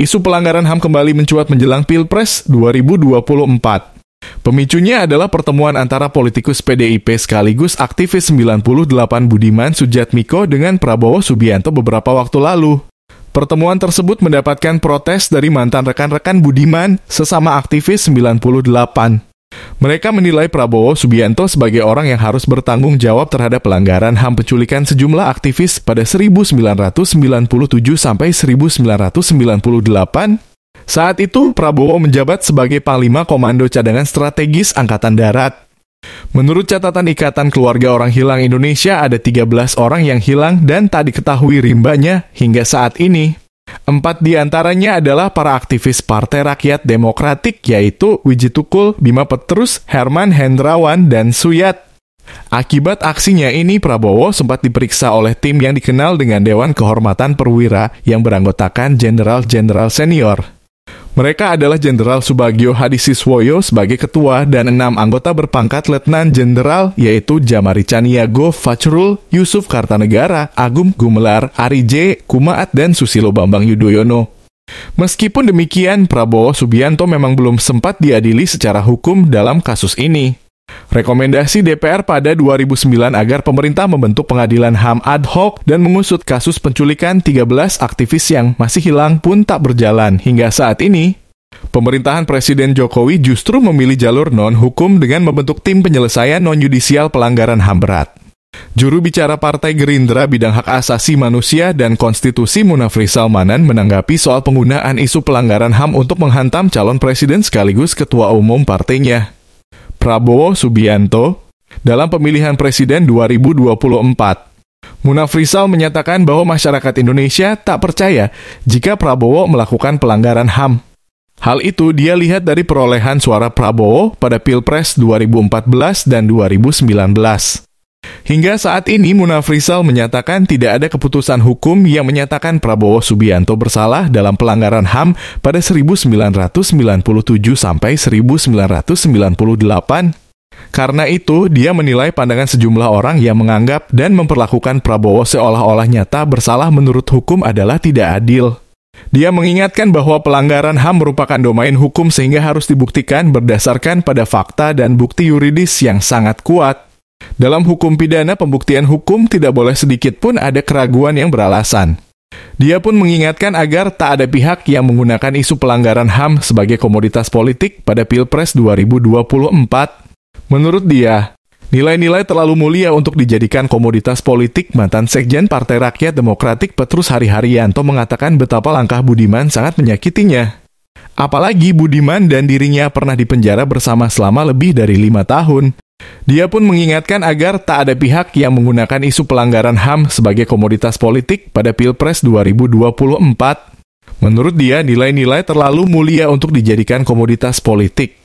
Isu pelanggaran HAM kembali mencuat menjelang Pilpres 2024. Pemicunya adalah pertemuan antara politikus PDIP sekaligus aktivis 98 Budiman Sujatmiko dengan Prabowo Subianto beberapa waktu lalu. Pertemuan tersebut mendapatkan protes dari mantan rekan-rekan Budiman sesama aktivis 98. Mereka menilai Prabowo Subianto sebagai orang yang harus bertanggung jawab terhadap pelanggaran HAM penculikan sejumlah aktivis pada 1997 sampai 1998. Saat itu, Prabowo menjabat sebagai Panglima Komando Cadangan Strategis Angkatan Darat. Menurut catatan Ikatan Keluarga Orang Hilang Indonesia, ada 13 orang yang hilang dan tak diketahui rimbanya hingga saat ini. 4 di antaranya adalah para aktivis Partai Rakyat Demokratik, yaitu Wiji Tukul, Bima Petrus, Herman Hendrawan, dan Suyat. Akibat aksinya ini, Prabowo sempat diperiksa oleh tim yang dikenal dengan Dewan Kehormatan Perwira yang beranggotakan jenderal-jenderal senior. Mereka adalah Jenderal Subagio Hadisiswoyo sebagai ketua dan 6 anggota berpangkat letnan jenderal, yaitu Jamari Caniago, Fachrul, Yusuf Kartanegara, Agung Gumelar, Ari J. Kumaat, dan Susilo Bambang Yudhoyono. Meskipun demikian, Prabowo Subianto memang belum sempat diadili secara hukum dalam kasus ini. Rekomendasi DPR pada 2009 agar pemerintah membentuk pengadilan HAM ad hoc dan mengusut kasus penculikan 13 aktivis yang masih hilang pun tak berjalan hingga saat ini. Pemerintahan Presiden Jokowi justru memilih jalur non-hukum dengan membentuk tim penyelesaian non-yudisial pelanggaran HAM berat. Juru bicara Partai Gerindra bidang hak asasi manusia dan konstitusi Munafri Salmanan menanggapi soal penggunaan isu pelanggaran HAM untuk menghantam calon presiden sekaligus ketua umum partainya, Prabowo Subianto, dalam pemilihan presiden 2024. Munafrisal menyatakan bahwa masyarakat Indonesia tak percaya jika Prabowo melakukan pelanggaran HAM. Hal itu dia lihat dari perolehan suara Prabowo pada Pilpres 2014 dan 2019. Hingga saat ini, Munafrisal menyatakan tidak ada keputusan hukum yang menyatakan Prabowo Subianto bersalah dalam pelanggaran HAM pada 1997 sampai 1998. Karena itu, dia menilai pandangan sejumlah orang yang menganggap dan memperlakukan Prabowo seolah-olah nyata bersalah menurut hukum adalah tidak adil. Dia mengingatkan bahwa pelanggaran HAM merupakan domain hukum sehingga harus dibuktikan berdasarkan pada fakta dan bukti yuridis yang sangat kuat. Dalam hukum pidana, pembuktian hukum tidak boleh sedikit pun ada keraguan yang beralasan. Dia pun mengingatkan agar tak ada pihak yang menggunakan isu pelanggaran HAM sebagai komoditas politik pada Pilpres 2024. Menurut dia, nilai-nilai terlalu mulia untuk dijadikan komoditas politik. Mantan Sekjen Partai Rakyat Demokratik Petrus Hari-Haryanto mengatakan betapa langkah Budiman sangat menyakitinya. Apalagi Budiman dan dirinya pernah dipenjara bersama selama lebih dari 5 tahun. Dia pun mengingatkan agar tak ada pihak yang menggunakan isu pelanggaran HAM sebagai komoditas politik pada Pilpres 2024. Menurut dia, nilai-nilai terlalu mulia untuk dijadikan komoditas politik.